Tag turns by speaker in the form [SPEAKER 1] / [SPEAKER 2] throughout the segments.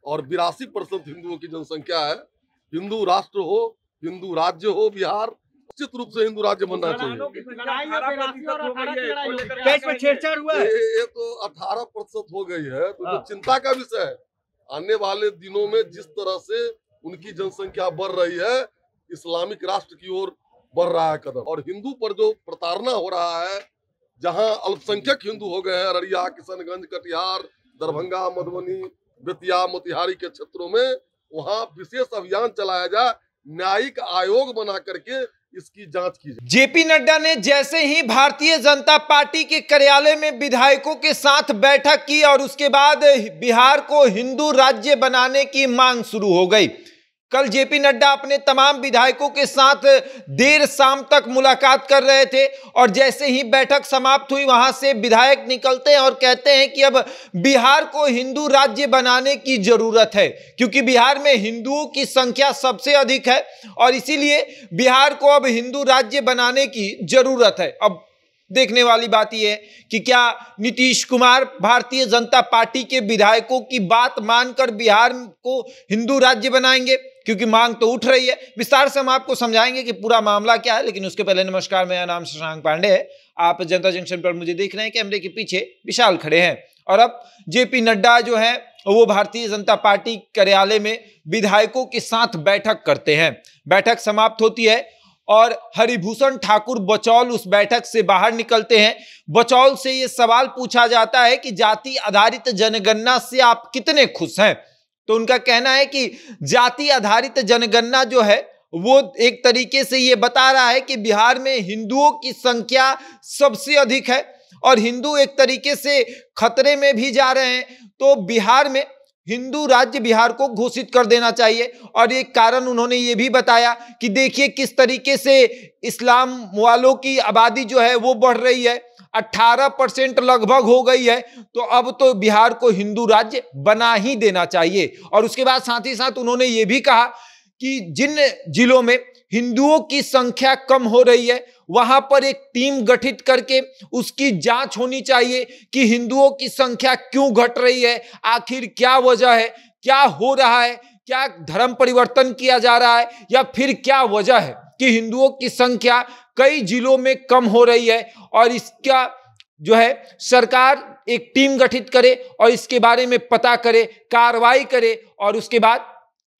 [SPEAKER 1] और 82% हिंदुओं की जनसंख्या है। हिंदू राष्ट्र हो, हिंदू राज्य हो बिहार, निश्चित रूप से हिंदू राज्य बनना चाहिए।
[SPEAKER 2] कैश में छेड़छाड़ हुआ है?
[SPEAKER 1] ये तो 18% हो गई है, तो जो चिंता का विषय है। आने वाले दिनों में जिस तरह से उनकी जनसंख्या बढ़ रही है, इस्लामिक राष्ट्र की ओर बढ़ रहा है कदम, और हिंदू पर जो प्रताड़ना हो रहा है, जहां अल्पसंख्यक हिंदू हो गए हैं, अररिया, किशनगंज, कटिहार, दरभंगा, मधुबनी, बेतिया, मोतिहारी के क्षेत्रों में, वहां विशेष अभियान चलाया जाए, न्यायिक आयोग बना करके इसकी जांच की जाए।
[SPEAKER 3] जेपी नड्डा ने जैसे ही भारतीय जनता पार्टी के कार्यालय में विधायकों के साथ बैठक की और उसके बाद बिहार को हिंदू राज्य बनाने की मांग शुरू हो गई। कल जेपी नड्डा अपने तमाम विधायकों के साथ देर शाम तक मुलाकात कर रहे थे और जैसे ही बैठक समाप्त हुई, वहां से विधायक निकलते हैं और कहते हैं कि अब बिहार को हिंदू राज्य बनाने की जरूरत है, क्योंकि बिहार में हिंदुओं की संख्या सबसे अधिक है और इसीलिए बिहार को अब हिंदू राज्य बनाने की जरूरत है। अब देखने वाली बात यह है कि क्या नीतीश कुमार भारतीय जनता पार्टी के विधायकों की बात मानकर बिहार को हिंदू राज्य बनाएंगे, क्योंकि मांग तो उठ रही है। विस्तार से हम आपको समझाएंगे कि पूरा मामला क्या है, लेकिन उसके पहले नमस्कार, मेरा नाम शशांक पांडे है। आप जनता जंक्शन पर मुझे देख रहे हैं, कैमरे के पीछे विशाल खड़े हैं और अब जेपी नड्डा जो है वो भारतीय जनता पार्टी कार्यालय में विधायकों के साथ बैठक करते हैं। बैठक समाप्त होती है और हरिभूषण ठाकुर बचौल उस बैठक से बाहर निकलते हैं। बचौल से यह सवाल पूछा जाता है कि जाति आधारित जनगणना से आप कितने खुश हैं, तो उनका कहना है कि जाति आधारित जनगणना जो है वो एक तरीके से ये बता रहा है कि बिहार में हिंदुओं की संख्या सबसे अधिक है और हिंदू एक तरीके से खतरे में भी जा रहे हैं, तो बिहार में हिंदू राज्य बिहार को घोषित कर देना चाहिए। और एक कारण उन्होंने ये भी बताया कि देखिए किस तरीके से इस्लाम वालों की आबादी जो है वो बढ़ रही है, 18% लगभग हो गई है, तो अब तो बिहार को हिंदू राज्य बना ही देना चाहिए। और उसके बाद साथ ही साथ उन्होंने ये भी कहा कि जिन जिलों में हिंदुओं की संख्या कम हो रही है वहां पर एक टीम गठित करके उसकी जांच होनी चाहिए कि हिंदुओं की संख्या क्यों घट रही है, आखिर क्या वजह है, क्या हो रहा है, क्या धर्म परिवर्तन किया जा रहा है या फिर क्या वजह है कि हिंदुओं की संख्या कई जिलों में कम हो रही है। और इसका जो है सरकार एक टीम गठित करे और इसके बारे में पता करे, कार्रवाई करे। और उसके बाद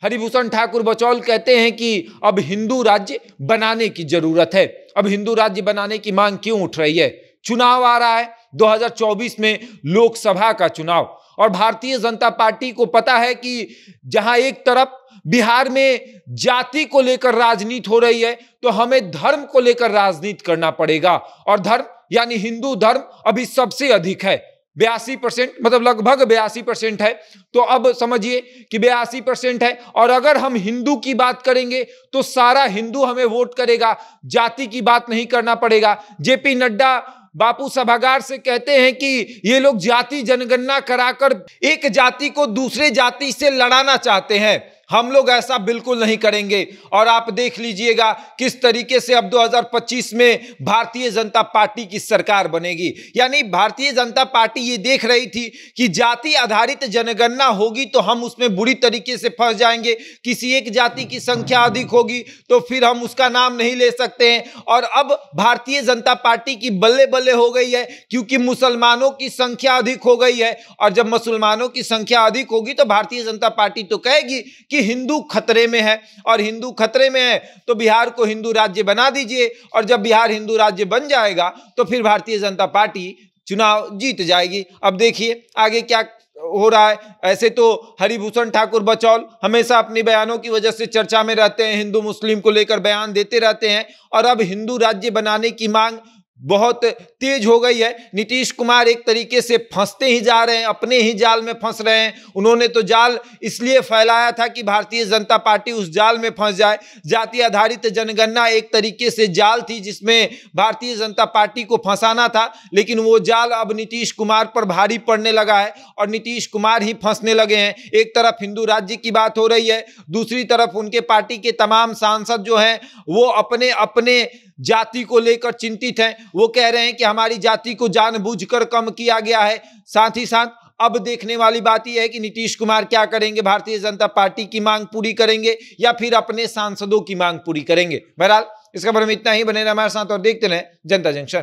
[SPEAKER 3] हरिभूषण ठाकुर बचौल कहते हैं कि अब हिंदू राज्य बनाने की जरूरत है। अब हिंदू राज्य बनाने की मांग क्यों उठ रही है? चुनाव आ रहा है 2024 में, लोकसभा का चुनाव, और भारतीय जनता पार्टी को पता है कि जहां एक तरफ बिहार में जाति को लेकर राजनीति हो रही है, तो हमें धर्म को लेकर राजनीति करना पड़ेगा। और धर्म यानी हिंदू धर्म अभी सबसे अधिक है, 82%, मतलब लगभग 82% है। तो अब समझिए कि 82% है, और अगर हम हिंदू की बात करेंगे तो सारा हिंदू हमें वोट करेगा, जाति की बात नहीं करना पड़ेगा। जेपी नड्डा बापू सभागार से कहते हैं कि ये लोग जाति जनगणना कराकर एक जाति को दूसरे जाति से लड़ाना चाहते हैं, हम लोग ऐसा बिल्कुल नहीं करेंगे। और आप देख लीजिएगा किस तरीके से अब 2025 में भारतीय जनता पार्टी की सरकार बनेगी। यानी भारतीय जनता पार्टी ये देख रही थी कि जाति आधारित जनगणना होगी तो हम उसमें बुरी तरीके से फंस जाएंगे, किसी एक जाति की संख्या अधिक होगी तो फिर हम उसका नाम नहीं ले सकते हैं। और अब भारतीय जनता पार्टी की बल्ले बल्ले हो गई है, क्योंकि मुसलमानों की संख्या अधिक हो गई है, और जब मुसलमानों की संख्या अधिक होगी तो भारतीय जनता पार्टी तो कहेगी कि हिंदू खतरे में है, और हिंदू खतरे में है तो बिहार को हिंदू राज्य बना दीजिए। और जब बिहार हिंदू राज्य बन जाएगा तो फिर भारतीय जनता पार्टी चुनाव जीत जाएगी। अब देखिए आगे क्या हो रहा है। ऐसे तो हरिभूषण ठाकुर बचौल हमेशा अपने बयानों की वजह से चर्चा में रहते हैं, हिंदू मुस्लिम को लेकर बयान देते रहते हैं, और अब हिंदू राज्य बनाने की मांग बहुत तेज हो गई है। नीतीश कुमार एक तरीके से फंसते ही जा रहे हैं, अपने ही जाल में फंस रहे हैं। उन्होंने तो जाल इसलिए फैलाया था कि भारतीय जनता पार्टी उस जाल में फंस जाए। जाति आधारित जनगणना एक तरीके से जाल थी जिसमें भारतीय जनता पार्टी को फंसाना था, लेकिन वो जाल अब नीतीश कुमार पर भारी पड़ने लगा है और नीतीश कुमार ही फंसने लगे हैं। एक तरफ हिंदू राज्य की बात हो रही है, दूसरी तरफ उनके पार्टी के तमाम सांसद जो हैं वो अपने अपने जाति को लेकर चिंतित हैं। वो कह रहे हैं कि हमारी जाति को जानबूझकर कम किया गया है। साथ ही साथ अब देखने वाली बात यह है कि नीतीश कुमार क्या करेंगे, भारतीय जनता पार्टी की मांग पूरी करेंगे या फिर अपने सांसदों की मांग पूरी करेंगे। बहरहाल इस खबर में इतना ही, बने रहे हमारे साथ और देखते रहें जनता जंक्शन।